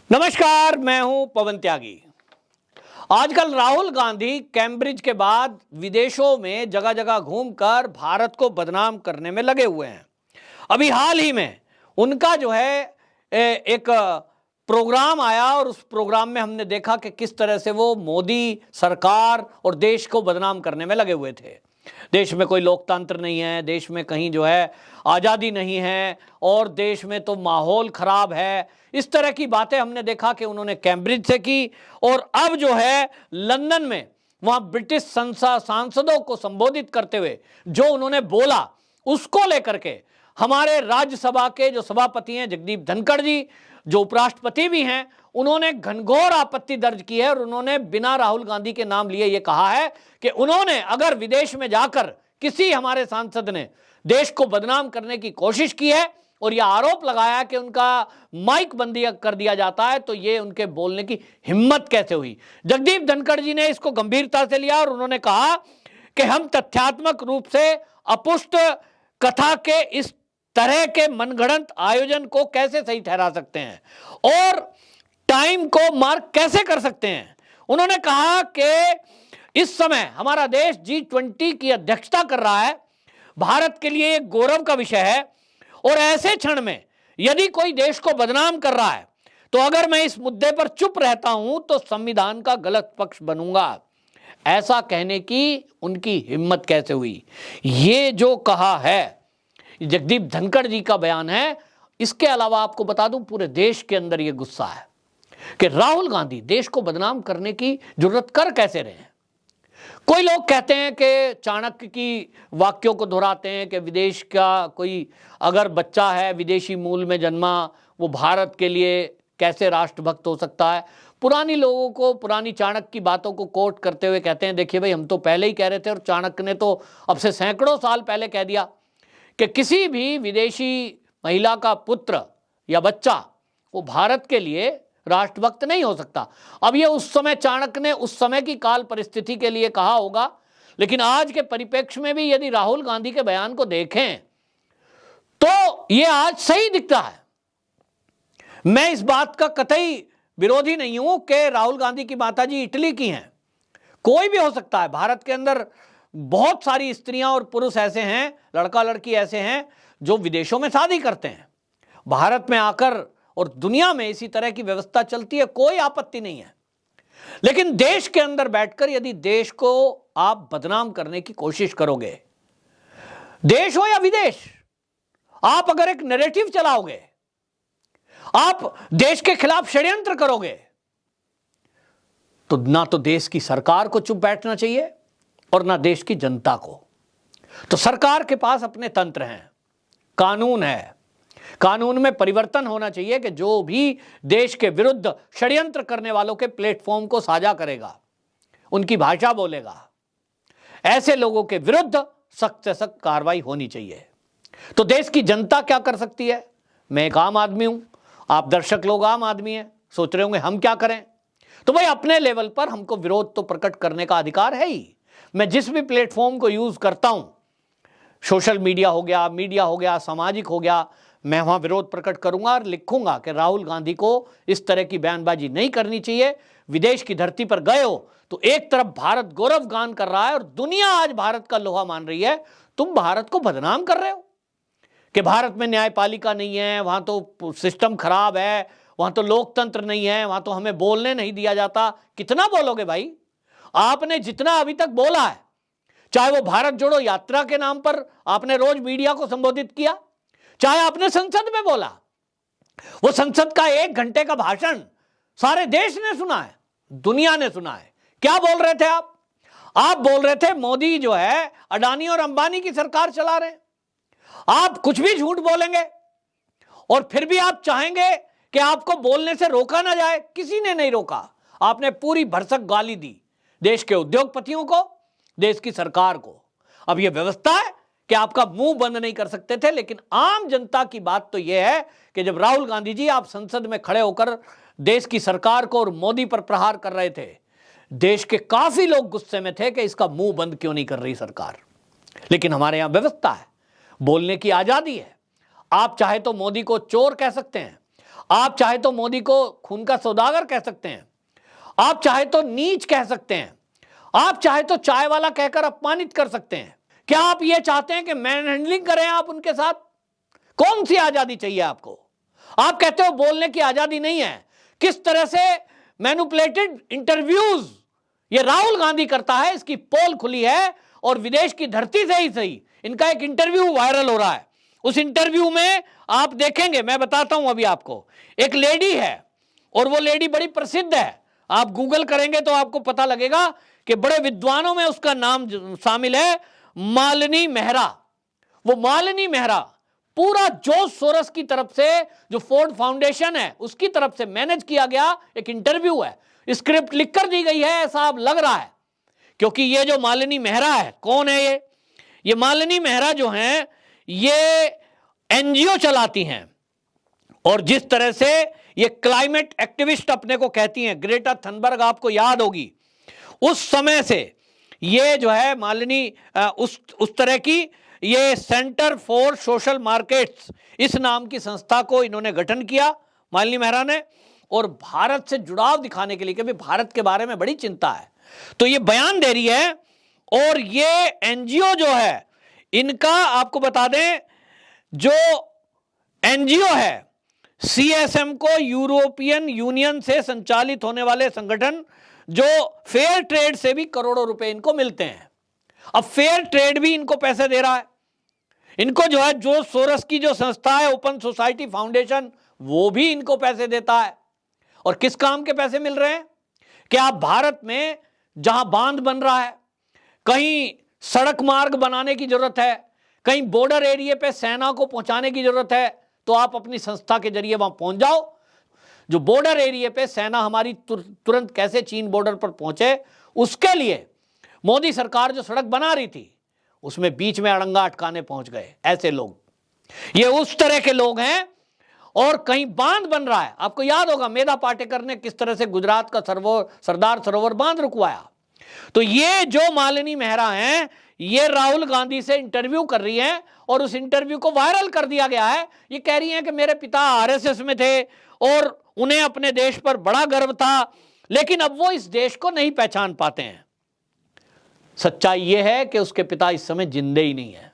नमस्कार, मैं हूं पवन त्यागी। आजकल राहुल गांधी कैम्ब्रिज के बाद विदेशों में जगह जगह घूमकर भारत को बदनाम करने में लगे हुए हैं। अभी हाल ही में उनका जो है एक प्रोग्राम आया और उस प्रोग्राम में हमने देखा कि किस तरह से वो मोदी सरकार और देश को बदनाम करने में लगे हुए थे। देश में कोई लोकतंत्र नहीं है, देश में कहीं जो है आज़ादी नहीं है और देश में तो माहौल खराब है। इस तरह की बातें हमने देखा कि उन्होंने कैम्ब्रिज से की और अब जो है लंदन में वहाँ ब्रिटिश सांसदों को संबोधित करते हुए जो उन्होंने बोला उसको लेकर के हमारे राज्यसभा के जो सभापति हैं जगदीप धनखड़ जी, जो उपराष्ट्रपति भी हैं, उन्होंने घनघोर आपत्ति दर्ज की है और उन्होंने बिना राहुल गांधी के नाम लिए ये कहा है कि उन्होंने अगर विदेश में जाकर किसी हमारे सांसद ने देश को बदनाम करने की कोशिश की है और यह आरोप लगाया कि उनका माइक बंदी कर दिया जाता है तो ये उनके बोलने की हिम्मत कैसे हुई। जगदीप धनखड़ जी ने इसको गंभीरता से लिया और उन्होंने कहा कि हम तथ्यात्मक रूप से अपुष्ट कथा के इस तरह के मनगढ़ंत आयोजन को कैसे सही ठहरा सकते हैं और टाइम को मार्क कैसे कर सकते हैं। उन्होंने कहा कि इस समय हमारा देश G20 की अध्यक्षता कर रहा है, भारत के लिए एक गौरव का विषय है और ऐसे क्षण में यदि कोई देश को बदनाम कर रहा है तो अगर मैं इस मुद्दे पर चुप रहता हूं तो संविधान का गलत पक्ष बनूंगा। ऐसा कहने की उनकी हिम्मत कैसे हुई। ये जो कहा है जगदीप धनखड़ जी का बयान है। इसके अलावा आपको बता दूं पूरे देश के अंदर यह गुस्सा है कि राहुल गांधी देश को बदनाम करने की जरूरत कर कैसे रहे हैं। कोई लोग कहते हैं कि चाणक्य की वाक्यों को दोहराते हैं कि विदेश का कोई अगर बच्चा है विदेशी मूल में जन्मा वो भारत के लिए कैसे राष्ट्रभक्त हो सकता है। पुरानी लोगों को पुरानी चाणक्य की बातों को कोट करते हुए कहते हैं देखिए भाई हम तो पहले ही कह रहे थे और चाणक्य ने तो अब से सैकड़ों साल पहले कह दिया कि किसी भी विदेशी महिला का पुत्र या बच्चा वो भारत के लिए राष्ट्रभक्त नहीं हो सकता। अब ये उस समय चाणक्य ने उस समय की काल परिस्थिति के लिए कहा होगा, लेकिन आज के परिप्रेक्ष्य में भी यदि राहुल गांधी के बयान को देखें तो ये आज सही दिखता है। मैं इस बात का कतई विरोधी नहीं हूं कि राहुल गांधी की माताजी इटली की हैं, कोई भी हो सकता है। भारत के अंदर बहुत सारी स्त्रियां और पुरुष ऐसे हैं, लड़का लड़की ऐसे हैं जो विदेशों में शादी करते हैं, भारत में आकर और दुनिया में इसी तरह की व्यवस्था चलती है, कोई आपत्ति नहीं है। लेकिन देश के अंदर बैठकर यदि देश को आप बदनाम करने की कोशिश करोगे, देश हो या विदेश, आप अगर एक नैरेटिव चलाओगे, आप देश के खिलाफ षड्यंत्र करोगे तो ना तो देश की सरकार को चुप बैठना चाहिए और ना देश की जनता को। तो सरकार के पास अपने तंत्र हैं, कानून है, कानून में परिवर्तन होना चाहिए कि जो भी देश के विरुद्ध षड्यंत्र करने वालों के प्लेटफॉर्म को साझा करेगा, उनकी भाषा बोलेगा, ऐसे लोगों के विरुद्ध सख्त से सख्त कार्रवाई होनी चाहिए। तो देश की जनता क्या कर सकती है। मैं एक आम आदमी हूं, आप दर्शक लोग आम आदमी हैं, सोच रहे होंगे हम क्या करें। तो भाई अपने लेवल पर हमको विरोध तो प्रकट करने का अधिकार है ही। मैं जिस भी प्लेटफॉर्म को यूज करता हूं, सोशल मीडिया हो गया, मीडिया हो गया, सामाजिक हो गया, मैं वहां विरोध प्रकट करूंगा और लिखूंगा कि राहुल गांधी को इस तरह की बयानबाजी नहीं करनी चाहिए। विदेश की धरती पर गए हो तो एक तरफ भारत गौरव गान कर रहा है और दुनिया आज भारत का लोहा मान रही है, तुम भारत को बदनाम कर रहे हो कि भारत में न्यायपालिका नहीं है, वहां तो सिस्टम खराब है, वहां तो लोकतंत्र नहीं है, वहां तो हमें बोलने नहीं दिया जाता। कितना बोलोगे भाई। आपने जितना अभी तक बोला है, चाहे वो भारत जोड़ो यात्रा के नाम पर आपने रोज मीडिया को संबोधित किया, चाहे आपने संसद में बोला, वो संसद का 1 घंटे का भाषण सारे देश ने सुना है, दुनिया ने सुना है। क्या बोल रहे थे आप बोल रहे थे मोदी जो है अडानी और अंबानी की सरकार चला रहे हैं। आप कुछ भी झूठ बोलेंगे और फिर भी आप चाहेंगे कि आपको बोलने से रोका ना जाए। किसी ने नहीं रोका, आपने पूरी भरसक गाली दी देश के उद्योगपतियों को, देश की सरकार को। अब यह व्यवस्था है कि आपका मुंह बंद नहीं कर सकते थे, लेकिन आम जनता की बात तो यह है कि जब राहुल गांधी जी आप संसद में खड़े होकर देश की सरकार को और मोदी पर प्रहार कर रहे थे, देश के काफी लोग गुस्से में थे कि इसका मुंह बंद क्यों नहीं कर रही सरकार। लेकिन हमारे यहां व्यवस्था है, बोलने की आजादी है। आप चाहे तो मोदी को चोर कह सकते हैं, आप चाहे तो मोदी को खून का सौदागर कह सकते हैं, आप चाहे तो नीच कह सकते हैं, आप चाहे तो चाय वाला कहकर अपमानित कर सकते हैं। क्या आप ये चाहते हैं कि मैन हैंडलिंग करें आप उनके साथ? कौन सी आजादी चाहिए आपको? आप कहते हो बोलने की आजादी नहीं है। किस तरह से मैनिपुलेटेड इंटरव्यूज ये राहुल गांधी करता है, इसकी पोल खुली है और विदेश की धरती से ही सही इनका एक इंटरव्यू वायरल हो रहा है। उस इंटरव्यू में आप देखेंगे, मैं बताता हूं अभी आपको, एक लेडी है और वो लेडी बड़ी प्रसिद्ध है। आप गूगल करेंगे तो आपको पता लगेगा कि बड़े विद्वानों में उसका नाम शामिल है, मालिनी मेहरा। वो मालिनी मेहरा पूरा जॉर्ज सोरस की तरफ से, जो फोर्ड फाउंडेशन है उसकी तरफ से मैनेज किया गया एक इंटरव्यू है। स्क्रिप्ट लिखकर दी गई है ऐसा अब लग रहा है, क्योंकि ये जो मालिनी मेहरा है, कौन है ये मालिनी मेहरा जो है ये एनजीओ चलाती हैं और जिस तरह से ये क्लाइमेट एक्टिविस्ट अपने को कहती हैं, ग्रेटा थनबर्ग आपको याद होगी, उस समय से ये जो है मालिनी उस तरह की ये सेंटर फॉर सोशल मार्केट्स इस नाम की संस्था को इन्होंने गठन किया मालिनी मेहरा ने, और भारत से जुड़ाव दिखाने के लिए कि भारत के बारे में बड़ी चिंता है तो ये बयान दे रही है। और ये एनजीओ जो है इनका आपको बता दें, जो एनजीओ है सीएसएम को यूरोपियन यूनियन से संचालित होने वाले संगठन, जो फेयर ट्रेड से भी करोड़ों रुपए इनको मिलते हैं। अब फेयर ट्रेड भी इनको पैसे दे रहा है। इनको जो है जो सोरस की जो संस्था है ओपन सोसाइटी फाउंडेशन, वो भी इनको पैसे देता है। और किस काम के पैसे मिल रहे हैं कि आप भारत में जहां बांध बन रहा है, कहीं सड़क मार्ग बनाने की जरूरत है, कहीं बॉर्डर एरिया पे सेना को पहुंचाने की जरूरत है, तो आप अपनी संस्था के जरिए वहां पहुंच जाओ। जो बॉर्डर एरिया पे सेना हमारी तुरंत कैसे चीन बॉर्डर पर पहुंचे, उसके लिए मोदी सरकार जो सड़क बना रही थी उसमें बीच में अड़ंगा अटकाने पहुंच गए ऐसे लोग। ये उस तरह के लोग हैं। और कहीं बांध बन रहा है, आपको याद होगा मेधा पाटेकर ने किस तरह से गुजरात का सरदार सरोवर बांध रुकवाया। तो ये जो मालिनी मेहरा हैं, ये राहुल गांधी से इंटरव्यू कर रही हैं और उस इंटरव्यू को वायरल कर दिया गया है। ये कह रही हैं कि मेरे पिता आरएसएस में थे और उन्हें अपने देश पर बड़ा गर्व था, लेकिन अब वो इस देश को नहीं पहचान पाते हैं। सच्चाई यह है कि उसके पिता इस समय जिंदे ही नहीं है।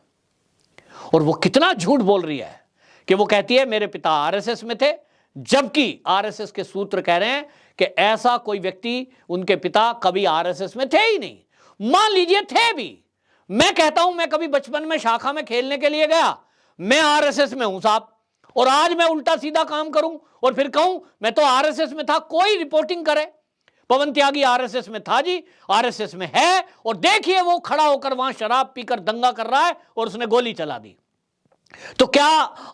और वो कितना झूठ बोल रही है कि वो कहती है मेरे पिता आरएसएस में थे, जबकि आरएसएस के सूत्र कह रहे हैं कि ऐसा कोई व्यक्ति, उनके पिता कभी आरएसएस में थे ही नहीं। मान लीजिए थे भी, मैं कहता हूं मैं कभी बचपन में शाखा में खेलने के लिए गया, मैं आरएसएस में हूं साहब, और आज मैं उल्टा सीधा काम करूं और फिर कहूं मैं तो आरएसएस में था, कोई रिपोर्टिंग करे पवन त्यागी आरएसएस में था जी, आरएसएस में है, और देखिए वो खड़ा होकर वहां शराब पीकर दंगा कर रहा है और उसने गोली चला दी। तो क्या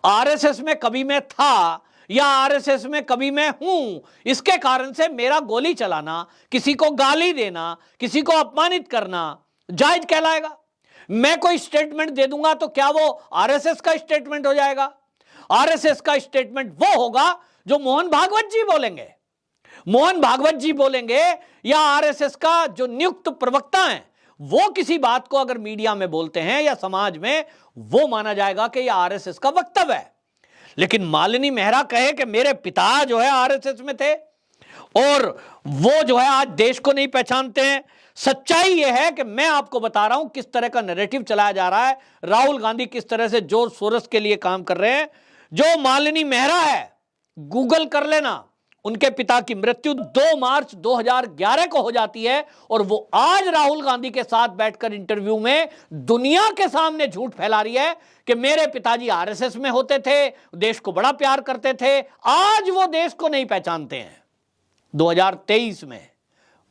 आरएसएस में कभी मैं था या आरएसएस में कभी मैं हूं, इसके कारण से मेरा गोली चलाना, किसी को गाली देना, किसी को अपमानित करना जायज कहलाएगा? मैं कोई स्टेटमेंट दे दूंगा तो क्या वो आरएसएस का स्टेटमेंट हो जाएगा? आरएसएस का स्टेटमेंट वो होगा जो मोहन भागवत जी बोलेंगे। मोहन भागवत जी बोलेंगे या आरएसएस का जो नियुक्त प्रवक्ता है वो किसी बात को अगर मीडिया में बोलते हैं या समाज में, वो माना जाएगा कि यह आरएसएस का वक्तव्य है। लेकिन मालिनी मेहरा कहे कि मेरे पिता जो है आरएसएस में थे और वो जो है आज देश को नहीं पहचानते हैं। सच्चाई यह है कि मैं आपको बता रहा हूं किस तरह का नैरेटिव चलाया जा रहा है। राहुल गांधी किस तरह से जॉर्ज सोरस के लिए काम कर रहे हैं। जो मालिनी मेहरा है, गूगल कर लेना, उनके पिता की मृत्यु 2 मार्च 2011 को हो जाती है और वो आज राहुल गांधी के साथ बैठकर इंटरव्यू में दुनिया के सामने झूठ फैला रही है कि मेरे पिताजी आरएसएस में होते थे, देश को बड़ा प्यार करते थे, आज वो देश को नहीं पहचानते हैं। 2023 में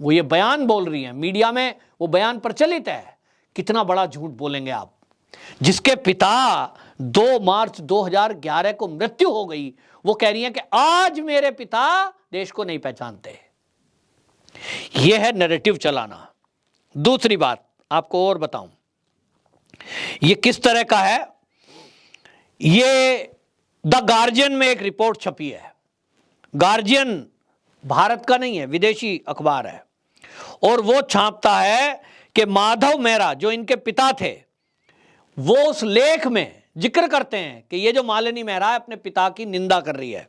वो ये बयान बोल रही है, मीडिया में वो बयान प्रचलित है। कितना बड़ा झूठ बोलेंगे आप? जिसके पिता 2 मार्च 2011 को मृत्यु हो गई, वो कह रही है कि आज मेरे पिता देश को नहीं पहचानते। यह है नैरेटिव चलाना। दूसरी बात आपको और बताऊं, यह किस तरह का है। ये द गार्जियन में एक रिपोर्ट छपी है। गार्जियन भारत का नहीं है, विदेशी अखबार है, और वो छापता है कि माधव मेहरा जो इनके पिता थे, वो उस लेख में जिक्र करते हैं कि ये जो मालिनी मेहरा है अपने पिता की निंदा कर रही है।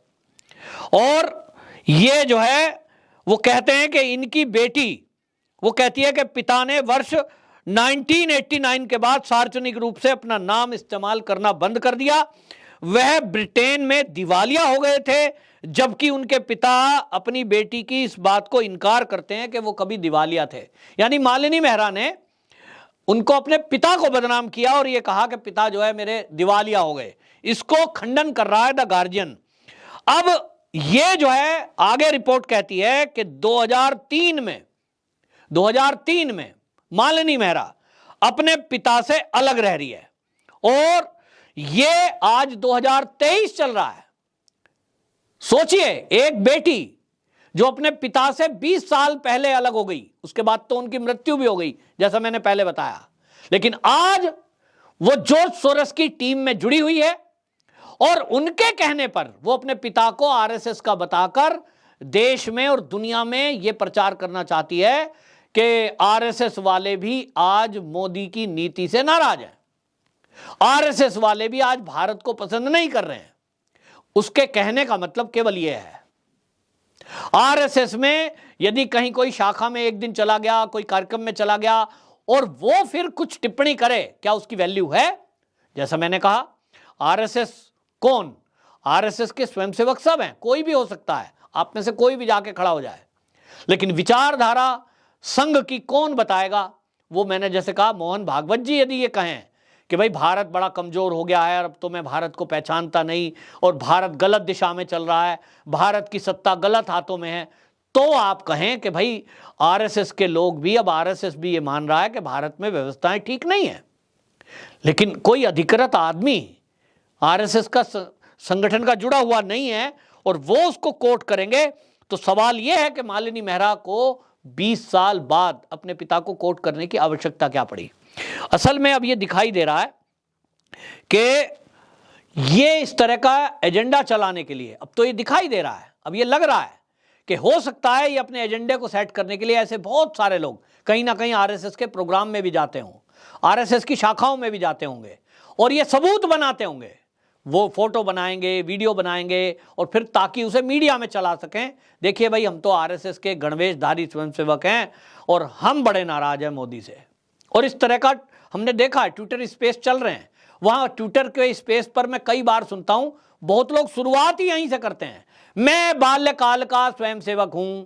और ये जो है वो कहते हैं कि इनकी बेटी वो कहती है कि पिता ने वर्ष 1989 के बाद सार्वजनिक रूप से अपना नाम इस्तेमाल करना बंद कर दिया। वह ब्रिटेन में दिवालिया हो गए थे, जबकि उनके पिता अपनी बेटी की इस बात को इनकार करते हैं कि वो कभी दिवालिया थे। यानी मालिनी मेहरा ने उनको अपने पिता को बदनाम किया और ये कहा कि पिता जो है मेरे दिवालिया हो गए। इसको खंडन कर रहा है द गार्जियन। अब ये जो है आगे रिपोर्ट कहती है कि 2003 में मालिनी मेहरा अपने पिता से अलग रह रही है और ये आज 2023 चल रहा है। सोचिए, एक बेटी जो अपने पिता से 20 साल पहले अलग हो गई, उसके बाद तो उनकी मृत्यु भी हो गई जैसा मैंने पहले बताया, लेकिन आज वो जॉर्ज सोरोस की टीम में जुड़ी हुई है और उनके कहने पर वो अपने पिता को आरएसएस का बताकर देश में और दुनिया में ये प्रचार करना चाहती है कि आरएसएस वाले भी आज मोदी की नीति से नाराज हैं, आरएसएस वाले भी आज भारत को पसंद नहीं कर रहे हैं। उसके कहने का मतलब केवल यह है, आरएसएस में यदि कहीं कोई शाखा में एक दिन चला गया, कोई कार्यक्रम में चला गया और वो फिर कुछ टिप्पणी करे, क्या उसकी वैल्यू है? जैसा मैंने कहा, आरएसएस कौन? आरएसएस के स्वयंसेवक सब हैं, कोई भी हो सकता है, आप में से कोई भी जाके खड़ा हो जाए, लेकिन विचारधारा संघ की कौन बताएगा? वो मैंने जैसे कहा, मोहन भागवत जी यदि ये कहें कि भाई भारत बड़ा कमजोर हो गया है, अब तो मैं भारत को पहचानता नहीं और भारत गलत दिशा में चल रहा है, भारत की सत्ता गलत हाथों में है, तो आप कहें कि भाई आरएसएस के लोग भी, अब आरएसएस भी ये मान रहा है कि भारत में व्यवस्थाएं ठीक नहीं है। लेकिन कोई अधिकृत आदमी आरएसएस का संगठन का जुड़ा हुआ नहीं है और वो उसको कोट करेंगे, तो सवाल यह है कि मालिनी मेहरा को 20 साल बाद अपने पिता को कोट करने की आवश्यकता क्या पड़ी? असल में अब ये दिखाई दे रहा है कि ये इस तरह का एजेंडा चलाने के लिए, अब तो ये दिखाई दे रहा है, अब ये लग रहा है कि हो सकता है ये अपने एजेंडे को सेट करने के लिए ऐसे बहुत सारे लोग कहीं ना कहीं आरएसएस के प्रोग्राम में भी जाते हों, आरएसएस की शाखाओं में भी जाते होंगे और ये सबूत बनाते होंगे। वो फोटो बनाएंगे, वीडियो बनाएंगे और फिर ताकि उसे मीडिया में चला सकें, देखिए भाई हम तो आरएसएस के गणवेशधारी स्वयंसेवक हैं और हम बड़े नाराज हैं मोदी से। और इस तरह का हमने देखा है, ट्विटर स्पेस चल रहे हैं, वहां ट्विटर के स्पेस पर मैं कई बार सुनता हूं, बहुत लोग शुरुआत ही यहीं से करते हैं, मैं बाल्यकाल का स्वयंसेवक हूं,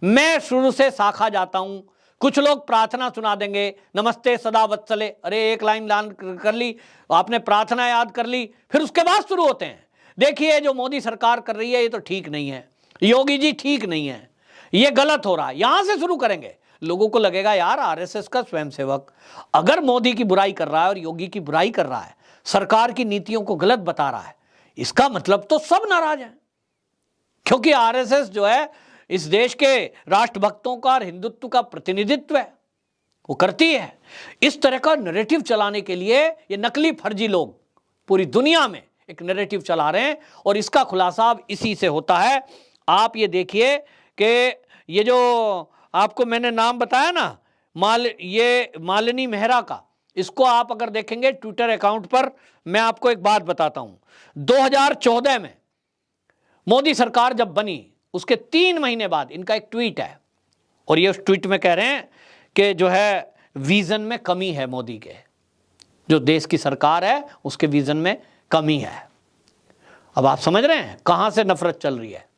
मैं शुरू से शाखा जाता हूं। कुछ लोग प्रार्थना सुना देंगे, नमस्ते सदा वत्सले, अरे एक लाइन कर ली आपने, प्रार्थना याद कर ली, फिर उसके बाद शुरू होते हैं, देखिए जो मोदी सरकार कर रही है ये तो ठीक नहीं है, योगी जी ठीक नहीं है, ये गलत हो रहा है, यहां से शुरू करेंगे। लोगों को लगेगा यार आरएसएस का स्वयंसेवक अगर मोदी की बुराई कर रहा है और योगी की बुराई कर रहा है, सरकार की नीतियों को गलत बता रहा है, इसका मतलब तो सब नाराज हैं, क्योंकि आरएसएस जो है इस देश के राष्ट्रभक्तों का और हिंदुत्व का प्रतिनिधित्व है, वो करती है। इस तरह का नैरेटिव चलाने के लिए ये नकली फर्जी लोग पूरी दुनिया में एक नैरेटिव चला रहे हैं और इसका खुलासा अब इसी से होता है। आप ये देखिए कि ये जो आपको मैंने नाम बताया ना, ये मालिनी मेहरा का, इसको आप अगर देखेंगे ट्विटर अकाउंट पर, मैं आपको एक बात बताता हूं, 2014 में मोदी सरकार जब बनी उसके 3 महीने बाद इनका एक ट्वीट है और ये उस ट्वीट में कह रहे हैं कि जो है विजन में कमी है, मोदी के जो देश की सरकार है उसके विजन में कमी है। अब आप समझ रहे हैं कहां से नफरत चल रही है।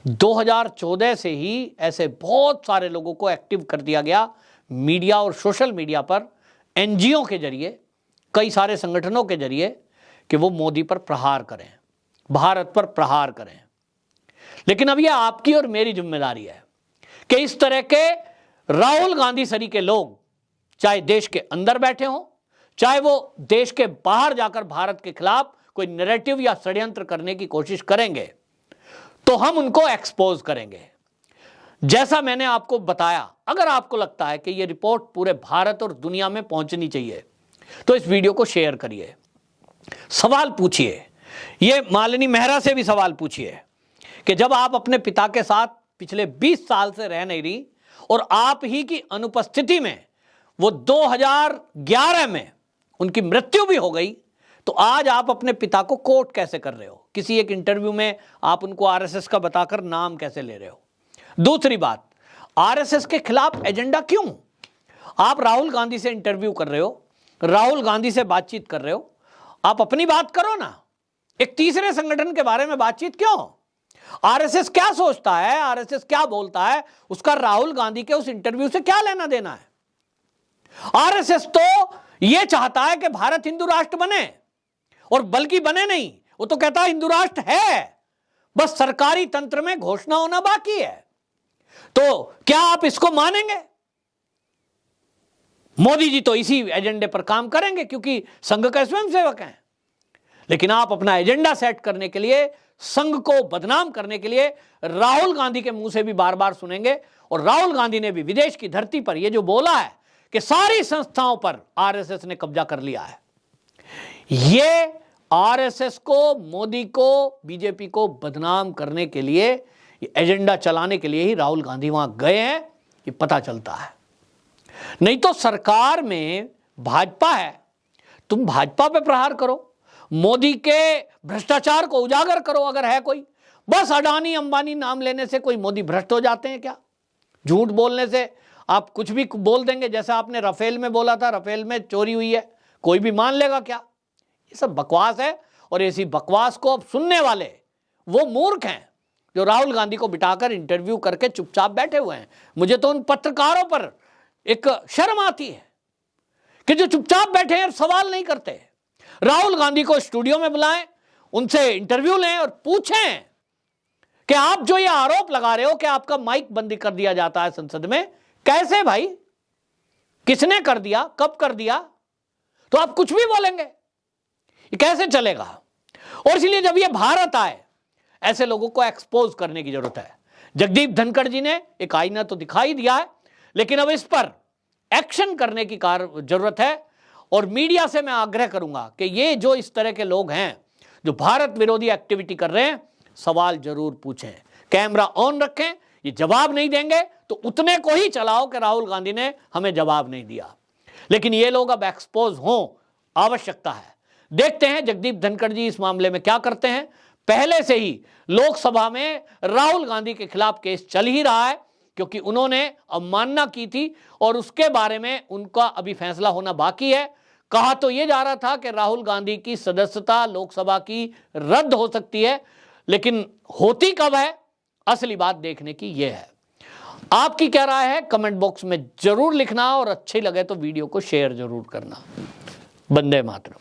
2014 से ही ऐसे बहुत सारे लोगों को एक्टिव कर दिया गया मीडिया और सोशल मीडिया पर, एनजीओ के जरिए, कई सारे संगठनों के जरिए, कि वो मोदी पर प्रहार करें, भारत पर प्रहार करें। लेकिन अब यह आपकी और मेरी जिम्मेदारी है कि इस तरह के राहुल गांधी सरी के लोग, चाहे देश के अंदर बैठे हों, चाहे वो देश के बाहर जाकर भारत के खिलाफ कोई नैरेटिव या षड्यंत्र करने की कोशिश करेंगे, तो हम उनको एक्सपोज करेंगे। जैसा मैंने आपको बताया, अगर आपको लगता है कि यह रिपोर्ट पूरे भारत और दुनिया में पहुंचनी चाहिए तो इस वीडियो को शेयर करिए, सवाल पूछिए, ये मालिनी मेहरा से भी सवाल पूछिए कि जब आप अपने पिता के साथ पिछले 20 साल से रह नहीं रही और आप ही की अनुपस्थिति में वो 2011 में उनकी मृत्यु भी हो गई, तो आज आप अपने पिता को कोर्ट कैसे कर रहे हो? किसी एक इंटरव्यू में आप उनको आरएसएस का बताकर नाम कैसे ले रहे हो? दूसरी बात, आरएसएस के खिलाफ एजेंडा क्यों? आप राहुल गांधी से इंटरव्यू कर रहे हो, राहुल गांधी से बातचीत कर रहे हो, आप अपनी बात करो ना। एक तीसरे संगठन के बारे में बातचीत क्यों? आरएसएस क्या सोचता है, आरएसएस क्या बोलता है, उसका राहुल गांधी के उस इंटरव्यू से क्या लेना देना है? आरएसएस तो यह चाहता है कि भारत हिंदू राष्ट्र बने, और बल्कि बने नहीं, वो तो कहता है हिंदू राष्ट्र है, बस सरकारी तंत्र में घोषणा होना बाकी है। तो क्या आप इसको मानेंगे? मोदी जी तो इसी एजेंडे पर काम करेंगे क्योंकि संघ के स्वयंसेवक हैं, लेकिन आप अपना एजेंडा सेट करने के लिए, संघ को बदनाम करने के लिए राहुल गांधी के मुंह से भी बार बार सुनेंगे। और राहुल गांधी ने भी विदेश की धरती पर यह जो बोला है कि सारी संस्थाओं पर आरएसएस ने कब्जा कर लिया है, यह आरएसएस को, मोदी को, बीजेपी को बदनाम करने के लिए, एजेंडा चलाने के लिए ही राहुल गांधी वहां गए हैं, ये पता चलता है। नहीं तो सरकार में भाजपा है, तुम भाजपा पे प्रहार करो, मोदी के भ्रष्टाचार को उजागर करो अगर है कोई। बस अडानी अंबानी नाम लेने से कोई मोदी भ्रष्ट हो जाते हैं क्या? झूठ बोलने से आप कुछ भी बोल देंगे, जैसा आपने राफेल में बोला था, राफेल में चोरी हुई है, कोई भी मान लेगा क्या? ये सब बकवास है। और ऐसी बकवास को अब सुनने वाले वो मूर्ख हैं जो राहुल गांधी को बिठाकर इंटरव्यू करके चुपचाप बैठे हुए हैं। मुझे तो उन पत्रकारों पर एक शर्म आती है कि जो चुपचाप बैठे हैं और सवाल नहीं करते। राहुल गांधी को स्टूडियो में बुलाएं, उनसे इंटरव्यू लें और पूछें कि आप जो ये आरोप लगा रहे हो कि आपका माइक बंद कर दिया जाता है संसद में, कैसे भाई? किसने कर दिया? कब कर दिया? तो आप कुछ भी बोलेंगे, ये कैसे चलेगा? और इसलिए जब ये भारत आए, ऐसे लोगों को एक्सपोज करने की जरूरत है। जगदीप धनखड़ जी ने एक आईना तो दिखाई दिया है, लेकिन अब इस पर एक्शन करने की जरूरत है। और मीडिया से मैं आग्रह करूंगा कि ये जो इस तरह के लोग हैं जो भारत विरोधी एक्टिविटी कर रहे हैं, सवाल जरूर पूछें, कैमरा ऑन रखें। ये जवाब नहीं देंगे तो उतने को ही चलाओ कि राहुल गांधी ने हमें जवाब नहीं दिया। लेकिन ये लोग अब एक्सपोज हों, आवश्यकता है। देखते हैं जगदीप धनखड़ जी इस मामले में क्या करते हैं। पहले से ही लोकसभा में राहुल गांधी के खिलाफ केस चल ही रहा है क्योंकि उन्होंने अवमानना की थी और उसके बारे में उनका अभी फैसला होना बाकी है। कहा तो यह जा रहा था कि राहुल गांधी की सदस्यता लोकसभा की रद्द हो सकती है, लेकिन होती कब है, असली बात देखने की यह है। आपकी क्या राय है कमेंट बॉक्स में जरूर लिखना, और अच्छी लगे तो वीडियो को शेयर जरूर करना। वंदे मातरम।